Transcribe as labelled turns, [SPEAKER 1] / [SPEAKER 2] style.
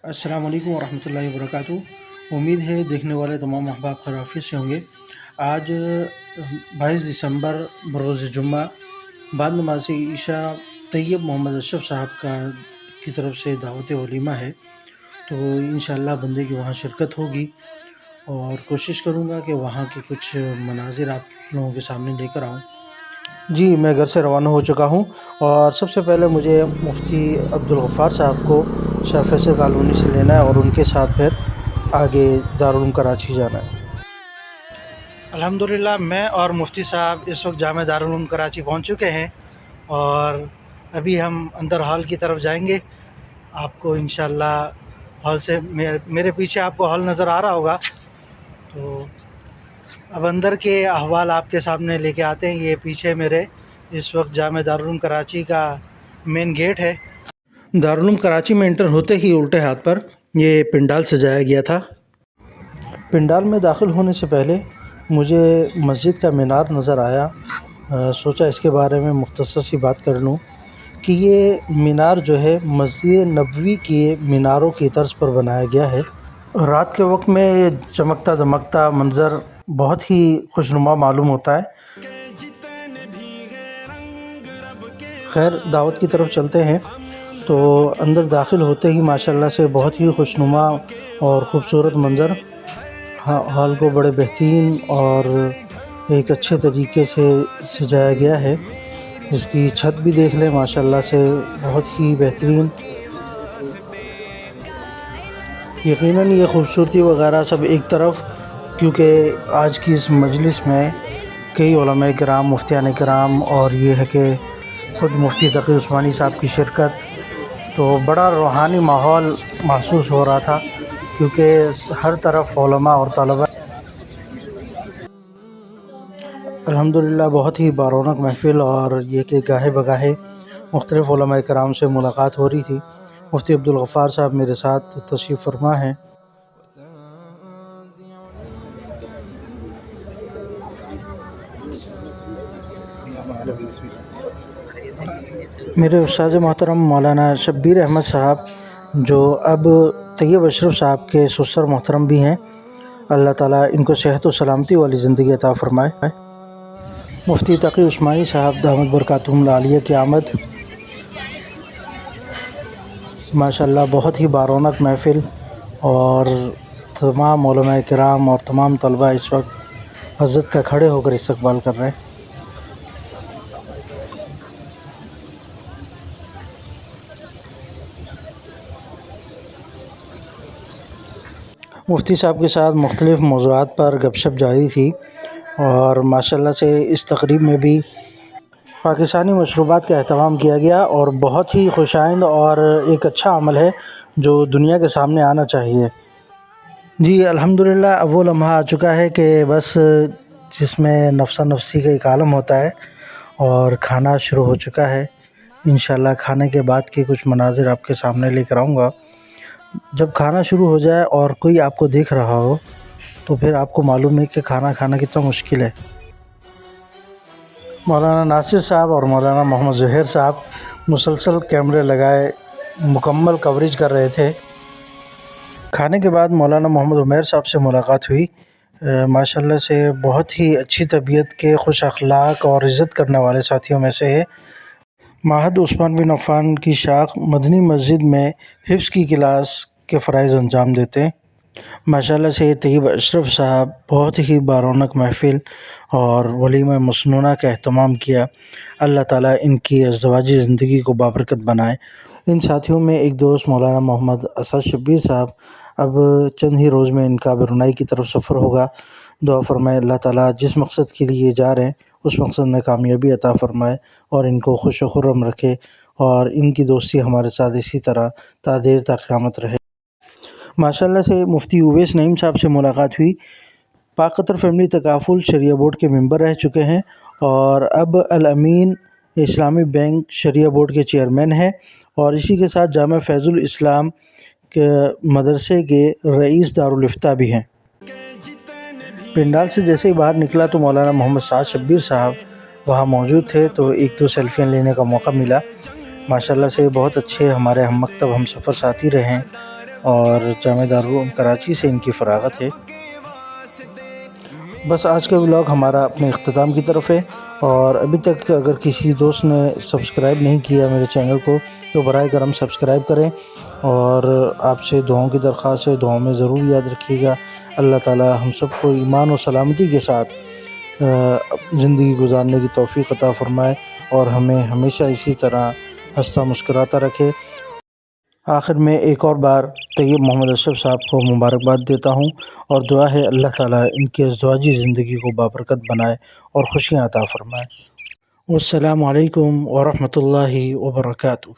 [SPEAKER 1] अस्सलाम वालेकुम वरहमतुल्लाहि वबरकातुहू। उम्मीद है देखने वाले तमाम अहबाब खैरियत से होंगे। आज 22 दिसंबर बरोज़ जुम्मा बाद नमाज ईशा तैयब मोहम्मद अशरफ साहब की तरफ से दावत वलीमा है, तो इंशाअल्लाह बंदे की वहाँ शिरकत होगी और कोशिश करूँगा कि वहाँ के कुछ मनाज़िर आप लोगों के सामने लेकर आऊँ। जी, मैं घर से रवाना हो चुका हूँ और सबसे पहले मुझे मुफ्ती अब्दुल गफ़्फ़ार साहब को शाह फैसल कॉलोनी से लेना है और उनके साथ फिर आगे दारुल उलूम कराची जाना है। अल्हम्दुलिल्लाह मैं और मुफ्ती साहब इस वक्त जामे दारुल उलूम कराची पहुँच चुके हैं और अभी हम अंदर हॉल की तरफ जाएंगे। आपको इंशाअल्लाह हॉल से मेरे पीछे आपको हॉल नज़र आ रहा होगा, तो अब अंदर के अहवाल आपके सामने लेके आते हैं। ये पीछे मेरे इस वक्त जामे दारुल उलूम कराची का मेन गेट है। दारुल उलूम कराची में इंटर होते ही उल्टे हाथ पर ये पिंडाल सजाया गया था। पिंडाल में दाखिल होने से पहले मुझे मस्जिद का मीनार नज़र आया। सोचा इसके बारे में मुख्तसर सी बात कर लूँ कि ये मीनार जो है मस्जिद नबवी के मीनारों की तर्ज पर बनाया गया है। रात के वक्त में ये चमकता दमकता मंज़र बहुत ही खुशनुमा मालूम होता है। खैर दावत की तरफ चलते हैं। तो अंदर दाखिल होते ही माशाल्लाह से बहुत ही खुशनुमा और ख़ूबसूरत मंज़र, हॉल को बड़े बेहतरीन और एक अच्छे तरीके से सजाया गया है। इसकी छत भी देख लें, माशाल्लाह से बहुत ही बेहतरीन। यकीनन ये ख़ूबसूरती वगैरह सब एक तरफ, क्योंकि आज की इस मजलिस में कई उलमा किराम, मुफ्तियान किराम और ये है कि ख़ुद मुफ्ती तक़ी उस्मानी साहब की शिरकत, तो बड़ा रूहानी माहौल महसूस हो रहा था क्योंकि हर तरफ उलमा और तलबा। अल्हम्दुलिल्लाह बहुत ही बारौनक महफ़िल और ये कि गाहे बगाहे मुख्तलिफ़ उलमा किराम से मुलाकात हो रही थी। मुफ्ती अब्दुल गफ़्फ़ार साहब मेरे साथ तशरीफ़ फरमा हैं। मेरे उस्ताद मोहतरम मौलाना शब्बीर अहमद साहब, जो अब तैयब अशरफ साहब के ससुर मोहतरम भी हैं, अल्लाह ताला इनको सेहत व सलामती वाली ज़िंदगी अता फ़रमाए। मुफ्ती तक़ी उस्मानी साहब दामद बरकातुहुमुल आलिया की आमद। माशाल्लाह बहुत ही बारौनक महफ़िल और तमाम उलमा किराम और तमाम तलबा इस वक्त हज़रत का खड़े होकर इस्तक़बाल कर रहे हैं। मुफ्ती साहब के साथ मुख्तलिफ़ मौज़ूआत पर गपशप जारी थी और माशाल्लाह से इस तक़रीब में भी पाकिस्तानी मशरूबात का एहतमाम किया गया और बहुत ही खुशाइंद और एक अच्छा अमल है जो दुनिया के सामने आना चाहिए। जी अल्हम्दुलिल्लाह अब वो लम्हा आ चुका है कि बस जिसमें नफ्सा नफ्सी का एक आलम होता है और खाना शुरू हो चुका है। इंशाअल्लाह खाने के बाद के कुछ मनाज़िर आपके सामने लेकर आऊँगा। जब खाना शुरू हो जाए और कोई आपको देख रहा हो तो फिर आपको मालूम है कि खाना खाना कितना मुश्किल है। मौलाना नासिर साहब और मौलाना मोहम्मद ज़ुहैर साहब मुसलसल कैमरे लगाए मुकम्मल कवरेज कर रहे थे। खाने के बाद मौलाना मोहम्मद उमैर साहब से मुलाकात हुई। माशाल्लाह से बहुत ही अच्छी तबीयत के, खुश अखलाक और इज़्ज़त करने वाले साथियों में से है। माहद उस्मान बिन अफ़्फ़ान की शाख मदनी मस्जिद में हिफ्ज़ की क्लास के फ़राइज़ अंजाम देते हैं। माशाल्लाह से तैयब अशरफ साहब बहुत ही बारौनक महफ़िल और वलीमा मसनूना का एहतमाम किया। अल्लाह ताला इनकी अज़दवाजी ज़िंदगी को बाबरकत बनाए। इन साथियों में एक दोस्त मौलाना मोहम्मद असद शब्बीर साहब, अब चंद ही रोज़ में इनका बिरुनाई की तरफ सफ़र होगा। दुआ फरमाए अल्लाह ताला जिस मकसद के लिए जा रहे हैं उस मकसद में कामयाबी अता फ़रमाए और इनको खुश व खुर्रम रखे और इनकी दोस्ती हमारे साथ इसी तरह ता देर ता क़यामत रहे। माशाल्लाह से मुफ्ती उवैस नईम साहब से मुलाकात हुई। पाक कतर फ़ैमिली तकाफ़ुल शरिया बोर्ड के मेंबर रह चुके हैं और अब अल अमीन इस्लामी बैंक शरिया बोर्ड के चेयरमैन हैं और इसी के साथ जामा फ़ैज़ुल इस्लाम के मदरसे के रईस दारुल इफ्ता भी हैं। पिंडाल से जैसे ही बाहर निकला तो मौलाना मोहम्मद साद शब्बीर साहब वहाँ मौजूद थे, तो एक दो सेल्फियाँ लेने का मौका मिला। माशाल्लाह से बहुत अच्छे हमारे हम मकतब हम सफ़र साथी रहे हैं اور جامعہ دارالعلوم کراچی سے ان کی فراغت ہے۔ بس آج کا ولاگ ہمارا اپنے اختتام کی طرف ہے، اور ابھی تک اگر کسی دوست نے سبسکرائب نہیں کیا میرے چینل کو تو برائے کرم سبسکرائب کریں، اور آپ سے دعاؤں کی درخواست ہے، دعاؤں میں ضرور یاد رکھیے گا۔ اللہ تعالی ہم سب کو ایمان و سلامتی کے ساتھ زندگی گزارنے کی توفیق عطا فرمائے، اور ہمیں ہمیشہ اسی طرح ہنستا مسکراتا رکھے۔ آخر میں ایک اور بار طیب محمد اشرف صاحب کو مبارکباد دیتا ہوں، اور دعا ہے اللہ تعالیٰ ان کی ازدواجی زندگی کو بابرکت بنائے اور خوشیاں عطا فرمائے۔ والسلام علیکم ورحمۃ اللہ وبرکاتہ۔